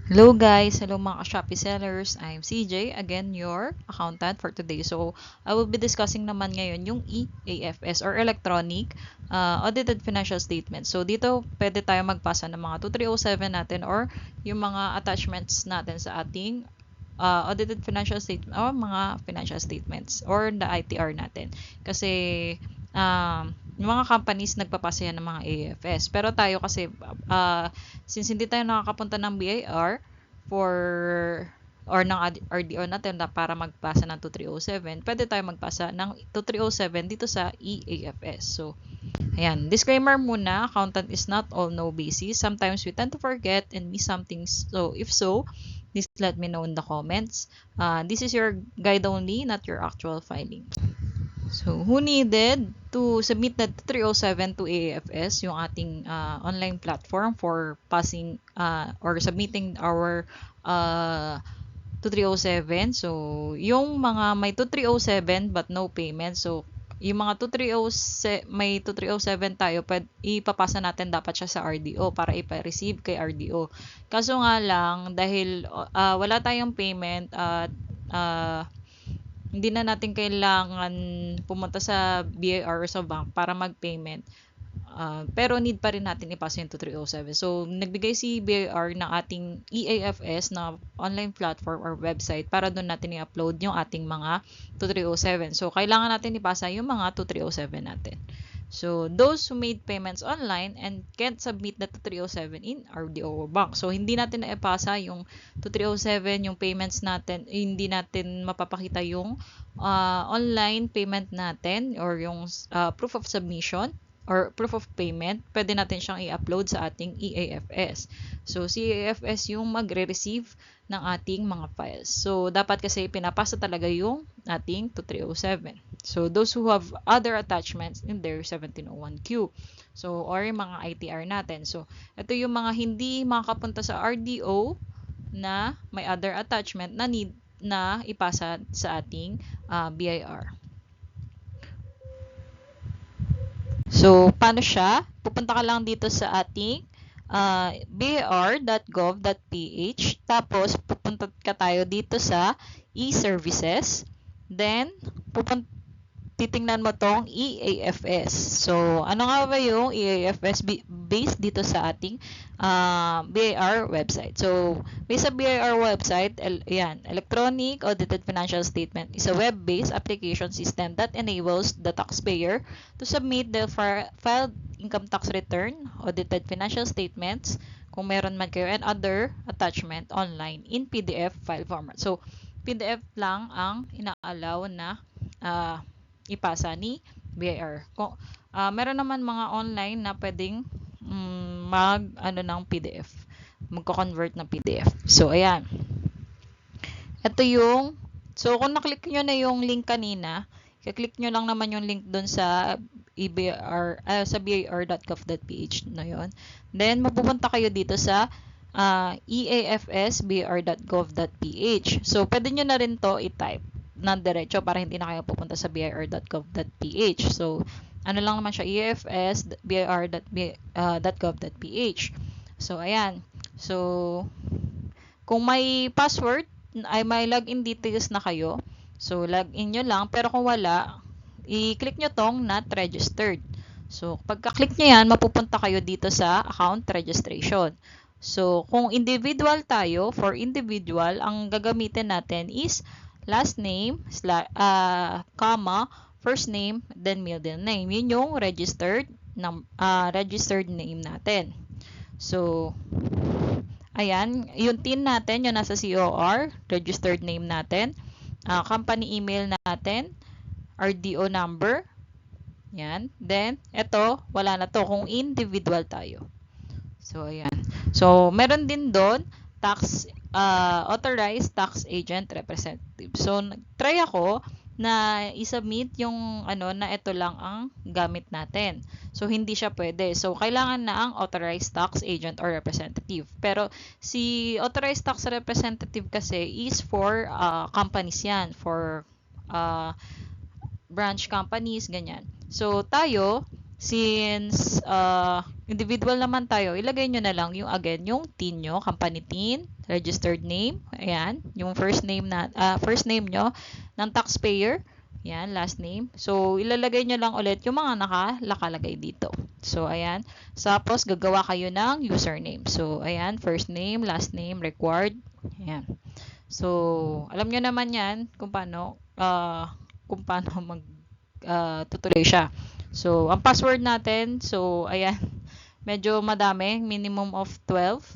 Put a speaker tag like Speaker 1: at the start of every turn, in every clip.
Speaker 1: Hello guys, hello mga Shopee sellers. I'm CJ, again your accountant for today. So, I will be discussing naman ngayon yung EAFS or Electronic Audited Financial Statement. So, dito pwede tayo magpasa ng mga 2307 natin or yung mga attachments natin sa ating audited financial statement o mga financial statements or the ITR natin. Kasi yung mga companies nagpapasa yan ng mga AFS. Pero tayo kasi since hindi tayo nakakapunta ng BIR for or ng RDO natin na para magpasa ng 2307, pwede tayo magpasa ng 2307 dito sa EAFS. So, ayan, disclaimer muna, accountant is not all know basis. Sometimes we tend to forget and miss something. So, if so, please let me know in the comments. This is your guide only, not your actual filing. So, who needed to submit that 307 to AFS, yung ating online platform for passing or submitting our uh, 2307. So, yung mga may 2307 but no payment. So, yung mga 2307, may 2307 tayo, ipapasa natin dapat siya sa RDO para ipa-receive kay RDO. Kaso nga lang, dahil wala tayong payment at hindi na natin kailangan pumunta sa BIR or sa bank para mag-payment. Pero need pa rin natin ipasa yung 2307. So, nagbigay si BIR ng ating EAFS na online platform or website para doon natin i-upload yung ating mga 2307. So, kailangan natin ipasa yung mga 2307 natin. So, those who made payments online and can't submit the 2307 in RDO bank. So, hindi natin na ipasa yung 2307, yung payments natin, hindi natin mapapakita yung online payment natin or yung proof of submission or proof of payment, pwede natin siyang i-upload sa ating EAFS. So, si EAFS yung magre-receive ng ating mga files. So, dapat kasi pinapasa talaga yung ating 2307. So, those who have other attachments in their 1701Q. So, or yung mga ITR natin. So, ito yung mga hindi makakapunta sa RDO na may other attachment na need na ipasa sa ating BIR. So, paano siya? Pupunta ka lang dito sa ating bir.gov.ph. Tapos, pupunta ka tayo dito sa e-services. Then, titingnan mo tong EAFS. So, ano nga ba yung EAFS based dito sa ating BIR website? So, based sa BIR website, yan, Electronic Audited Financial Statement is a web-based application system that enables the taxpayer to submit the filed income tax return, audited financial statements, kung meron man kayo, and other attachment online in PDF file format. So, PDF lang ang ina-allow na ipasa ni BIR. Meron naman mga online na pwedeng ng PDF. Magko-convert ng PDF. So, ayan. Ito yung, so kung naklik nyo na yung link kanina, i-click nyo lang naman yung link dun sa sa bir.gov.ph na yun. Then, mapupunta kayo dito sa eafs.bir.gov.ph. So, pwede nyo na rin to i-type ng diretso para hindi na kayo pupunta sa bir.gov.ph. So, ano lang naman siya, eafs.bir.gov.ph. So, ayan. So, kung may password, ay may login details na kayo. So, login nyo lang. Pero kung wala, i-click nyo tong not registered. So, pagka-click nyo yan, mapupunta kayo dito sa account registration. So, kung individual tayo, for individual, ang gagamitin natin is last name, comma, first name, then middle name. Yun yung registered name natin. So, ayan, yung TIN natin, yung nasa COR, registered name natin, company email natin, RDO number, yan. Then, ito, wala na to kung individual tayo. So, ayan. So, meron din doon, authorized tax agent representative. So, try ako na i-submit yung na ito lang ang gamit natin. So, hindi siya pwede. So, kailangan na ang authorized tax agent or representative. Pero, si authorized tax representative kasi is for companies yan. For branch companies, ganyan. So, tayo, Since individual naman tayo, ilagay nyo na lang yung again, yung TIN nyo, company TIN, registered name, ayan, yung first name first name nyo ng taxpayer, ayan, last name. So, ilalagay nyo lang ulit yung mga nakalagay dito. So, ayan. Tapos, gagawa kayo ng username. So, ayan, first name, last name, required, ayan. So, alam nyo naman yan kung paano tutuloy siya. So, ang password natin, so, ayan, medyo madami, minimum of 12,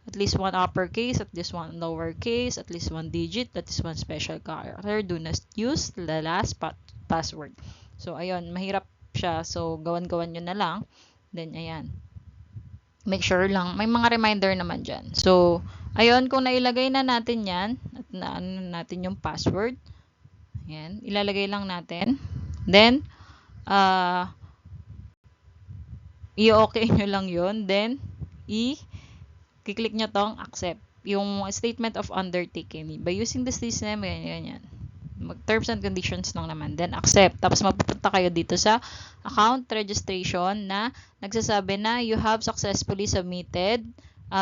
Speaker 1: at least one uppercase, at least one lowercase, at least one digit, at least one special character. Do not use the last password. So, ayun, mahirap siya. So, gawan-gawan nyo na lang. Then, ayan. Make sure lang, may mga reminder naman dyan. So, ayun, kung nailagay na natin yan, at naano natin yung password, ayan, ilalagay lang natin. Then, i-okay nyo lang yun. Then, i-click nyo tong accept. Yung statement of undertaking. By using the system, yan. Terms and conditions lang naman. Then, accept. Tapos, mapupunta kayo dito sa account registration na nagsasabi na you have successfully submitted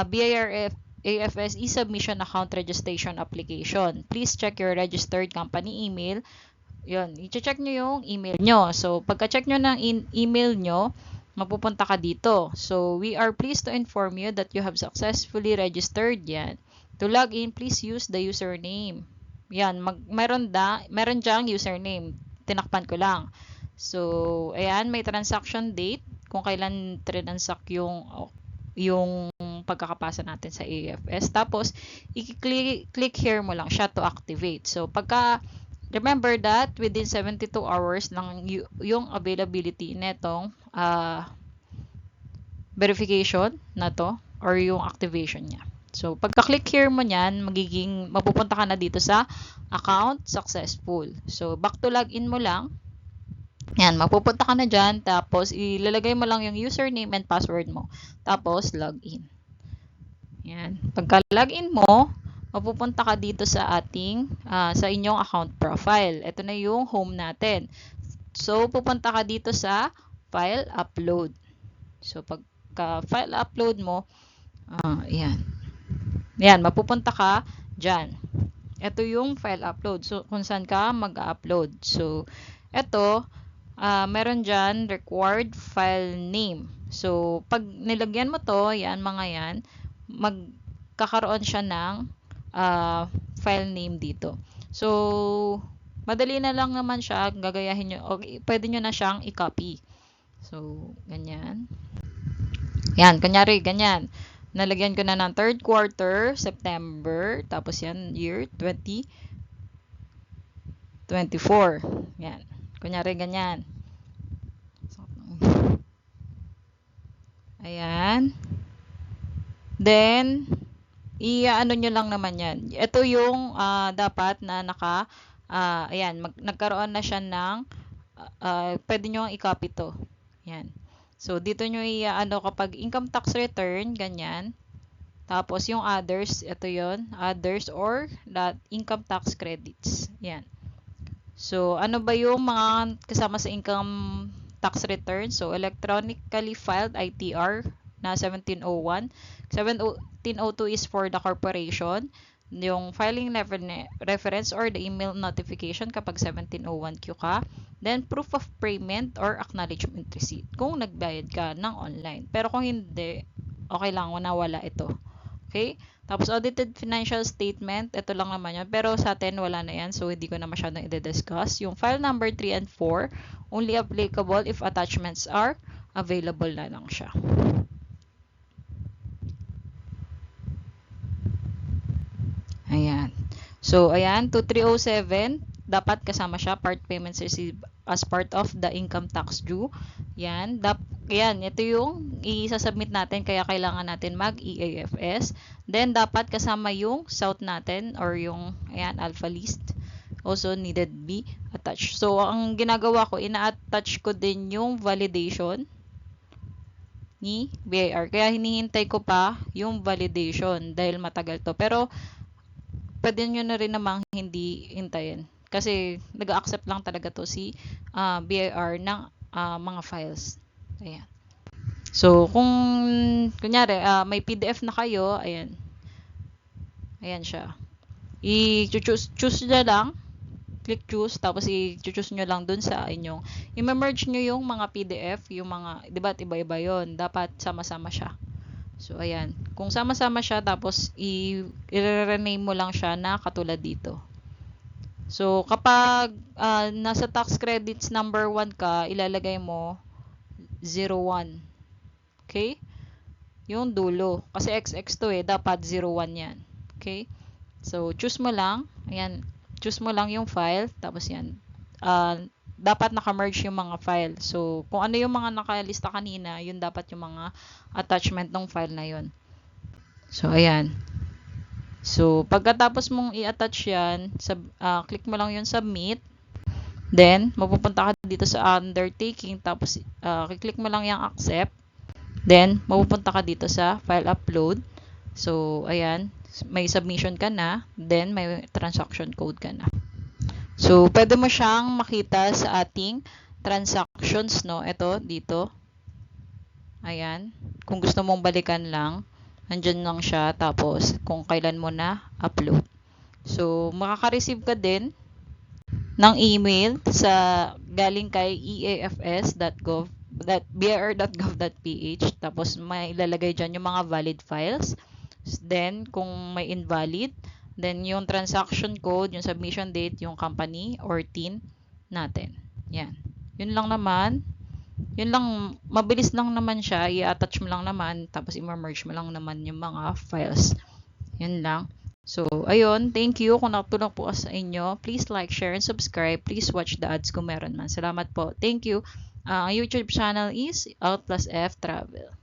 Speaker 1: BIR AFS e-submission account registration application. Please check your registered company email. Yun, i-check nyo yung email nyo. So, pagka-check nyo ng email nyo, mapupunta ka dito. So, we are pleased to inform you that you have successfully registered. Yan. To log in, please use the username. Yan, meron dyang username. Tinakpan ko lang. So, ayan, may transaction date kung kailan transact yung pagkakapasa natin sa AFS. Tapos, i-click here mo lang siya to activate. So, remember that within 72 hours lang yung availability netong verification na to or yung activation niya. So, pagka-click here mo niyan, mapupunta ka na dito sa account successful. So, back to login mo lang. Yan, mapupunta ka na dyan. Tapos, ilalagay mo lang yung username and password mo. Tapos, login. Yan. Pagka-login mo, mapupunta ka dito sa sa inyong account profile. Ito na yung home natin. So, pupunta ka dito sa file upload. So, pagka file upload mo, yan. Yan, mapupunta ka dyan. Ito yung file upload. So, kung saan ka mag-upload. So, ito, meron dyan required file name. So, pag nilagyan mo to, yan, mga yan, magkakaroon siya ng file name dito. So, madali na lang naman siya, gagayahin nyo, okay, pwede nyo na siyang i-copy. So, ganyan. Yan, kunyari, ganyan. Nalagyan ko na ng 3rd quarter, September, tapos yan, year 2024. Yan. Kunyari, ganyan. Ayan. Then, i-ano nyo lang naman yan. Ito yung dapat na ayan, nagkaroon na siya ng, pwede nyo i-copy to. Yan. So, dito nyo i-ano kapag income tax return, ganyan. Tapos, yung others, ito yon others or income tax credits. Yan. So, ano ba yung mga kasama sa income tax return? So, electronically filed ITR na 1701. 1702 is for the corporation. Yung filing reference or the email notification kapag 1701Q ka. Then, proof of payment or acknowledgement receipt kung nagbayad ka ng online. Pero kung hindi, okay lang, wala ito. Okay? Tapos, audited financial statement, ito lang naman yun. Pero sa atin, wala na yan. So, hindi ko na masyadong i-discuss. Yung file number 3 and 4, only applicable if attachments are available na lang siya. Ayan. So, ayan, 2307, dapat kasama siya, part payments received as part of the income tax due. Yan, yan, ito yung i-submit natin, kaya kailangan natin mag-EAFS. Then, dapat kasama yung SOUT natin, or yung, ayan, alpha list. Also needed be attached. So, ang ginagawa ko, ina-attach ko din yung validation ni BIR. Kaya hinihintay ko pa yung validation dahil matagal to. Pero, pwede nyo na rin namang hindi hintayin. Kasi nag-accept lang talaga to si BIR ng mga files. Ayan. So, kung kunyari, may PDF na kayo, ayan. Ayan siya. I-choose nyo lang. Click choose. Tapos i-choose nyo lang dun sa inyong. I-merge nyo yung mga PDF. Yung mga, di ba, iba-iba yon. Dapat sama-sama siya. So, ayan. Kung sama-sama siya, tapos i-rename mo lang siya na katulad dito. So, kapag nasa tax credits number 1 ka, ilalagay mo 01. Okay? Yung dulo. Kasi XX to dapat 01 yan. Okay? So, choose mo lang. Ayan. Choose mo lang yung file. Tapos yan. Dapat naka-merge yung mga file. So, kung ano yung mga nakalista kanina, yun dapat yung mga attachment ng file na yun. So, ayan. So, pagkatapos mong i-attach yan, click mo lang yung submit. Then, mapupunta ka dito sa undertaking. Tapos, click mo lang yung accept. Then, mapupunta ka dito sa file upload. So, ayan. May submission ka na. Then, may transaction code ka na. So, pwede mo siyang makita sa ating transactions, no? Ito, dito. Ayan. Kung gusto mong balikan lang, nandyan lang siya. Tapos, kung kailan mo na upload. So, makaka-receive ka din ng email sa galing kay eafs.bir.gov.ph. Tapos, may ilalagay dyan yung mga valid files. Then, kung may invalid, then yung transaction code, yung submission date, yung company or TIN natin. Yan. Yun lang naman. Yun lang, mabilis lang naman siya. I-attach mo lang naman, tapos i-merge mo lang naman yung mga files. Yun lang. So, ayun. Thank you. Kung nakatulong po sa inyo, please like, share, and subscribe. Please watch the ads kung meron man. Salamat po. Thank you. Ang YouTube channel is Alt+F Travel.